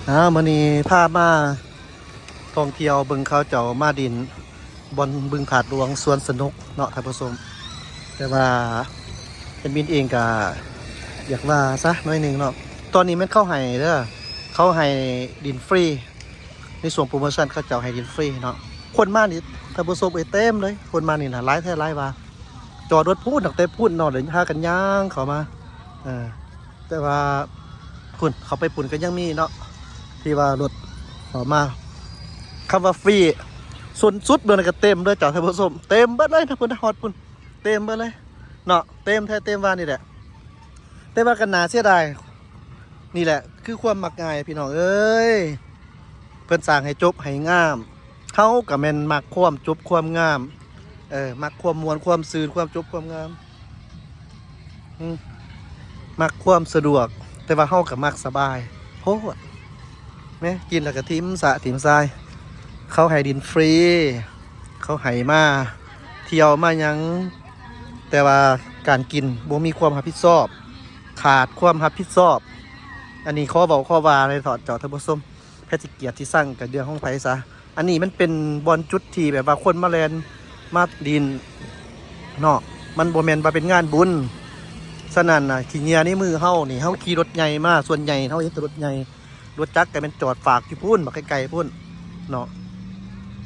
มื้อนี้พามาท่องเที่ยวบึงเขาเจ้ามาดินบนบึงผาดหลวงสวนสนุกเนาะท่านผู้ชมแต่ว่าเป็นบินเองก็อยากว่าซะหน่อยหนึงเนาะตอนนี้มันเข้าให้เด้อเขาให้ดินฟรีในส่วนโปรโมชั่นเขาเจ้าให้ดินฟรีเนาะคนมานี่ท่านผู้ชมเต็มเลยคนมานี่น่ะหลายแท้หลายว่าจอดรถพูดตั้งแต่พูดเนาะเดี๋ยวพากันย่างเข้ามาแต่ว่าคุณเขาไปปุ่นก็ยังมีเนาะที่ว่ารถออกมาคำว่าฟรีส่วนสุดเดือนก็เต็มเลยจ้าท่านผู้ชมเต็มเบิดเลยนะคุณฮอดคุณเต็มเบิดเลยเนาะเต็มแท้เต็มว่านี่แหละแต่ว่ากันหนาเสียดายนี่แหละคือความมักง่ายพี่น้องเอ้ยเพิ่นสร้างให้จบให้งามเขากับแม่นมักความจบความงามมักความมวลความซื่อความจบความงามมักความสะดวกแต่ว่าเฮากับมักสบายโพดแม่กินแล้วก็ทิมสะทิมทรายเขาให้ดินฟรีเขาให้มาเที่ยวมายังแต่ว่าการกินบ่มีความรับผิดชอบขาดความรับผิดชอบอันนี้ข้อบอกข้อว่าอะไรถอดเจาะท่านผู้ชมแพทย์เกียรติที่สร้างกับเดือนห้องไผ่ซะอันนี้มันเป็นบอลจุดที่แบบว่าคนมาแลนมาดินเนาะมันโบแมนมาเป็นงานบุญสนั่นน่ะขี้เงียนี่มือเฮานี่เฮาขี่รถใหญ่มาส่วนใหญ่เฮาเห็นรถใหญ่รถจักรก็เป็นจอดฝากที่พุ่นมาไกลๆพุ่นเนาะ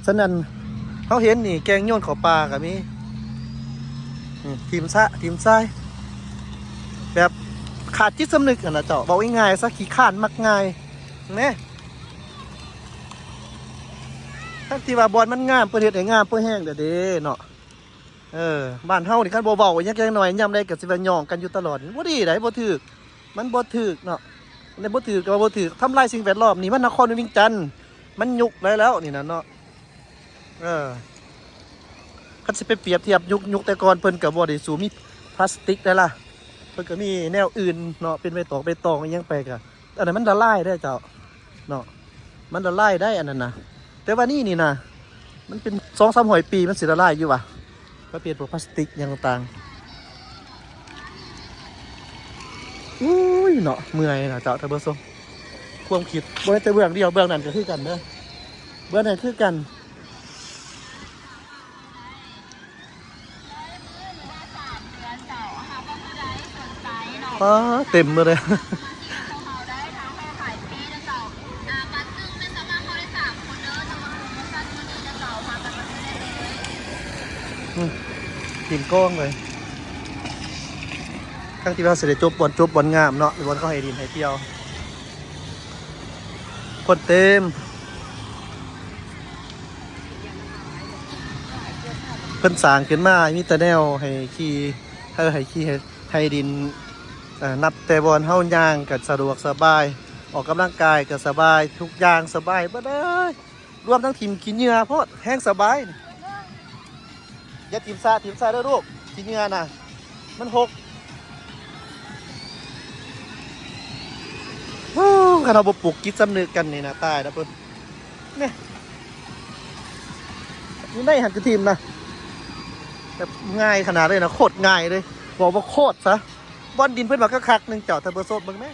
ฉะนั้นเขาเห็นนี่แกงโยนขอปลากับมีทีมซะทีมทรายแบบขาดจิตสำนึกนะเจ้าบอกง่ายๆซะขี้ข้านมักง่ายเนี่ยทั้งที่ว่าบอลมันงามเพื่อเห็ดให้งามเพื่อแห้งเด้เนาะบ้านเฮานี่คันเบาๆยังหน่อยย่ำได้กับสิบย่องกันอยู่ตลอดบ่ดีไหนบ่ถือมันบ่ถือเนาะในบ่ถือกับบ่ถือทำลายสิ่งแวดล้อมนี่มันนครวิ่งจันทร์มันยุกแล้วนี่นะเนาะคันสิไปเปรียบเทียบยุคแต่ก่อนเพิ่นก็บ่ได้สูมีพลาสติกได้ล่ะเพิ่นก็มีแนวอื่นเนาะเป็นใบตองยังไปก็อันนั้นมันละลายได้เจ้าเนาะมันละลายได้อันนั้นนะแต่ว่านี่นะมันเป็น2-300 ปีมันสิละลายอยู่ว่ะก็เปลี่ยนพวกพลาสติกอย่างต่างอุ้ยเนาะเมื่อยนะเจ้าท่านผู้ชมความคิดบ่ได้แต่เบื้องเดียวเบื้องนั้นก็คือกันเด้อเบื้องนั้นคือกันเต็มเลยทีมก้องเลยทั้งที่ว่าเสด็จจบบอลงามเนาะหรือบอลเขาให้ดินให้เที่ยวคนเต็มเพิ่นสร้างขึ้นมามีแต่แนวให้ขี่ให้ดินนับแต่บอลเฮาย่างก็สะดวกสบายออกกำลังกายก็สบายทุกอย่างสบายบ่ได้รวมทั้งทีมขี้เหงื่อเพราะแห้งสบายอย่าทีมซาด้วยลูกขี้เหงื่อน่ะมันหกถ้าเราปลุกจิตสำนึกกันนี่นะตายนะเพิ่นเนี่ยนี่ได้หันกับทีมนะแบบง่ายขนาดเลยนะโคตรง่ายเลยบอกว่าโคตรซะบอลดินเพิ่นมาคักๆนึงเจ้าทะเบอร์โซดมึงไหม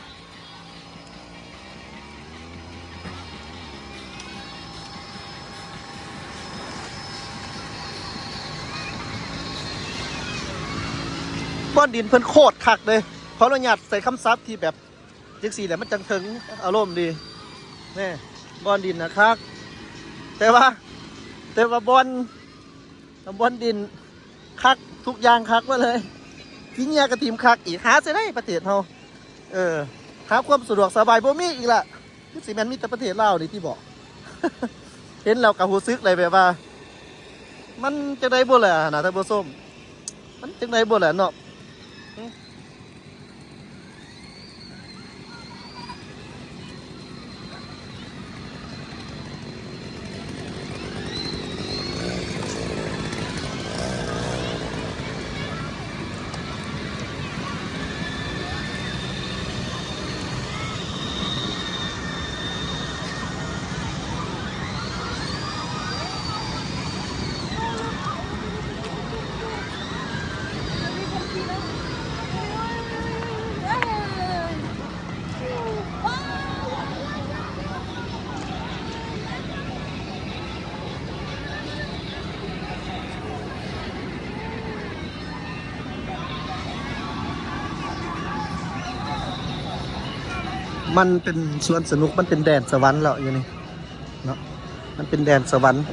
บอลดินเพิ่นโคตรคักเลยขออนุญาตใส่คำศัพท์ที่แบบจังสี่แหละมันจังถึงอารมณ์ดีนี่บอลดินนะครับแต่ว่าบอลดินคักทุกอย่างคักมาเลยทิ้งยากระทีมคักอีกหาจะได้ประเทศเราหาความสะดวกสบายบ่มีอีกละคือสิแมนมีแต่ประเทศลาวนี่ที่บอก เห็นเรากับหูซึกเลยแบบว่ามันจังไดบ่แหละนะท่านผู้ชมมันจังไดบ่แหละเนาะ มันเป็นสวนสนุกมันเป็นแดนสวรรค์แล้วอย่างนี้เนาะมันเป็นแดนสวรรค์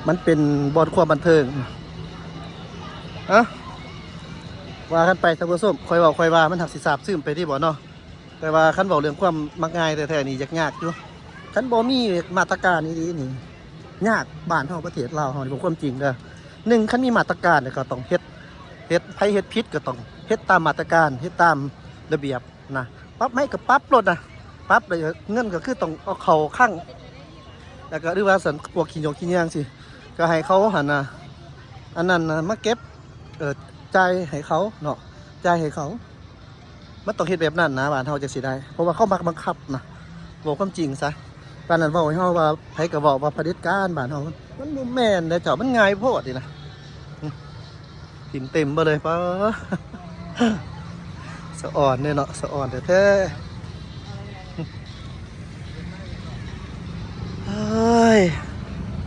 มันเป็นบ่อนความบันเทิงอะว่ากันไปท่านผู้ชมคอยบอกคอยว่ามันหักสิสาบซึมไปที่บ่เนาะแต่ว่าคันบอกเรื่องความมักง่ายแต่แท้นี่ยากอยู่คันบ่มีมาตรการนี่นี่ยากบ้านเฮาประเทศลาวเฮานี่บ่ความจริงเด้อหนึ่งคันมีมาตรการก็ต้องเฮ็ดไผเฮ็ดผิดก็ต้องเฮ็ดตามมาตรการเฮ็ดตามระเบียบนะปรับไม่ก็ปรับรถนะปรับเลยเงินก็คือต้องเอาเข้าข้างแล้วก็หรือว่าสันพวกขี้ยงขี้ยางสิก็ให้เขาหันนะอันนั้นนะมาเก็บจ่ายให้เขาเนาะจ่ายให้เขามันต้องเฮ็ดแบบนั้นนะบ้านเฮาจะสิได้เพราะว่าเขามักบังคับนะบอกความจริงซะปานนั้นเว้าให้เฮาว่าไผก็เว้าว่าเผด็จการบ้านเฮามันบ่แม่นเด้อเจ้ามันง่ายโพดนี่นะถิ่มเต็มบ่เลยป้าสะอ่อนเนี่ยเนาะสะอ่อนแท้ๆเฮ้ย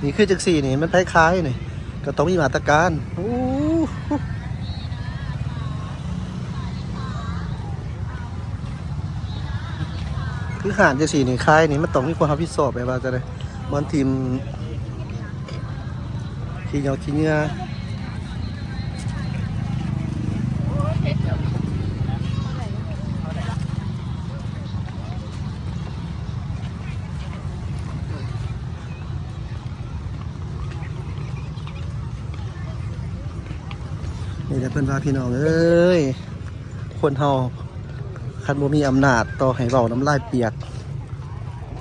นี่คือจังสี่นี่มันคล้ายๆนี่ก็ต้องมีมาตรการคือหารจังสี่นี่คล้ายนี่มันต้องมีความรับผิดชอบแบบว่าจะได้บอลทีมขี้เหนียวขี้เนื้อนี่แหละเพื่อนว่าพี่น้องเอ้ยคนเฮาคันบ่มีอำนาจต่อให้เว้าน้ำลายเปียก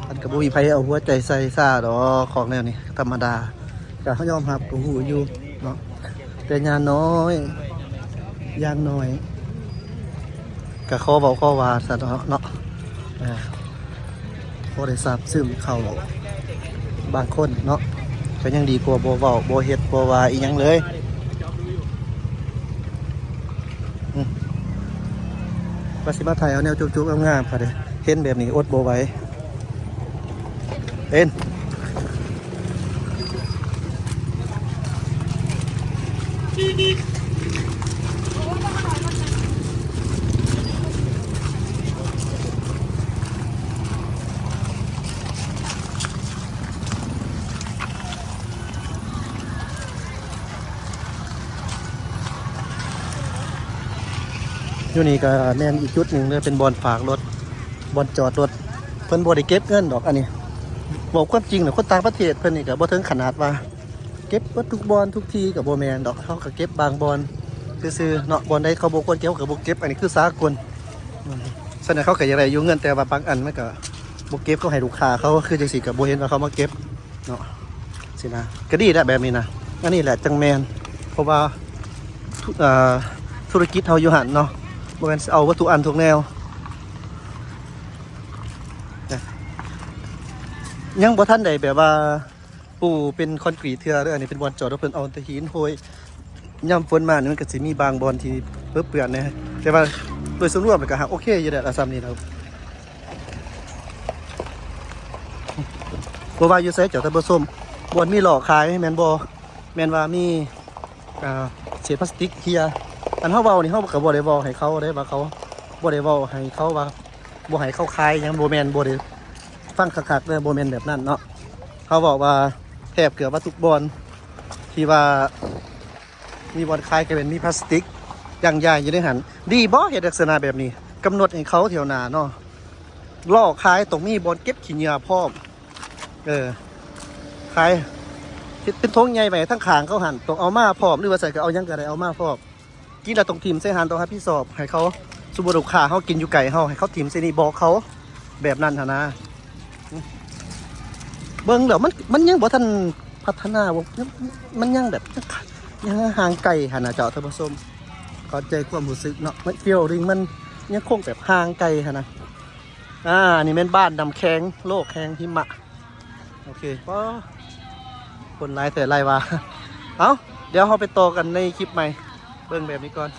คันก็บ่มีไผเอาหัวใจใส่ซ่าดอกของแนวนี้ธรรมดาก็เฮายอมรับก็ฮู้อยู่เนาะแต่อย่างน้อยก็ขอเว้าขอว่าซะเนาะบ่ได้ทราบซึมเข้าบางคนเนาะก็ยังดีกว่าบ่เว้าบ่เฮ็ดบ่ว่าอีหยังเลยว่าสิมาถ่ายเอาแนวจุ๊บๆงามๆค่ะเด้เห็นแบบนี้อดบ่ไหวเป็นอยู่นี่ก็แม่นอีกจุดหนึ่งเลยเป็นบอลฝากรถบอลจอดรถเพิ่นบ่ได้เก็บเงินดอกอันนี้บอกความจริงนะคนต่างประเทศเพิ่นนี่ก็บ่ถึงขนาดว่าเก็บวัตถุบอลทุกทีกับบ่แม่นดอกเขาก็เก็บบางบอลซื่อๆเนาะบอลใดเขาบ่ควรเก็บก็บ่เก็บอันนี้คือสากลฉะนั้นเขาก็อยากได้อยู่เงินแต่ว่าบางอันมันก็บ่เก็บเขาให้ลูกค้าเขาคือจังซี่ก็บ่เห็นว่าเขามาเก็บเนาะสินะก็ดีแหละแบบนี้นะอันนี้แหละจังแม่นเพราะว่าธุรกิจเฮาอยู่หั่นเนาะบ่แม่นเอาวัตถุอันทุกแนวยังบ่ทันได้แบบว่าปูเป็นคอนกรีตเทื่อเด้ออันนี้เป็นบอลจอดแล้วเพิ่นเอาแต่หินโหยย่ำฝนมานี่มันก็สิมีบางบอลที่เปื้อนๆนะแต่ว่าโดยส่วนรวมมันก็โอเคอยู่แหละซ้ำนี้แล้วบ่ว่าอยู่ไสเจ้าตะบ่ส้มบอลมีหลอกขายแม่นบ่แม่นว่ามีเศษพลาสติกเฮียอันเฮาเว้านี่เฮาก็บ่ได้เว้าให้เขาได้ว่าเขาบ่ได้เว้าให้เขาว่าบ่ให้เขาขายหยังบ่แม่นบ่ได้ฟังคักๆเด้อบ่แม่นแบบนั้นเนาะเขาบอกว่าแทบเกือบว่าทุกบอลที่ว่ามีบอลคล้ายกันเป็นมีพลาสติกอย่างใหญ่อยู่ในหันดีบ่เฮ็ดลักษณะแบบนี้กำหนดให้เขาเที่ยวหน้าเนาะล่อคล้ายตรงมีบอลเก็บขี้เหงื่อพร้อมคล้ายเป็นทงใหญ่ไปทั้งขางเขาหันตรงเอามาพร้อมหรือว่าใส่ก็เอายังก็ได้เอามาพร้อมกินแล้วตรงทีมใส่หันตรงให้พี่สอบให้เขาสมมุติลูกค้าเขากินอยู่ไก่เขาให้เขาทีมใส่นี่บอกเขาแบบนั้นนะเบิ้งเดี๋ยวมันยังบ่ทันพัฒนามันยังแบบยังห่างไกลหันนะเจ้าท่านผู้ชมเข้าใจความรู้สึกเนาะมันเฟี้ยวริงมันยังคงแบบห่างไกลหันนะนี่เป็นบ้านดำแข็งโลกแข็งหิมะโอเคก็คนไล่แต่ไล่ว่าเอาเดี๋ยวเราไปต่อกันในคลิปใหม่เบิ้งแบบนี้ก่อน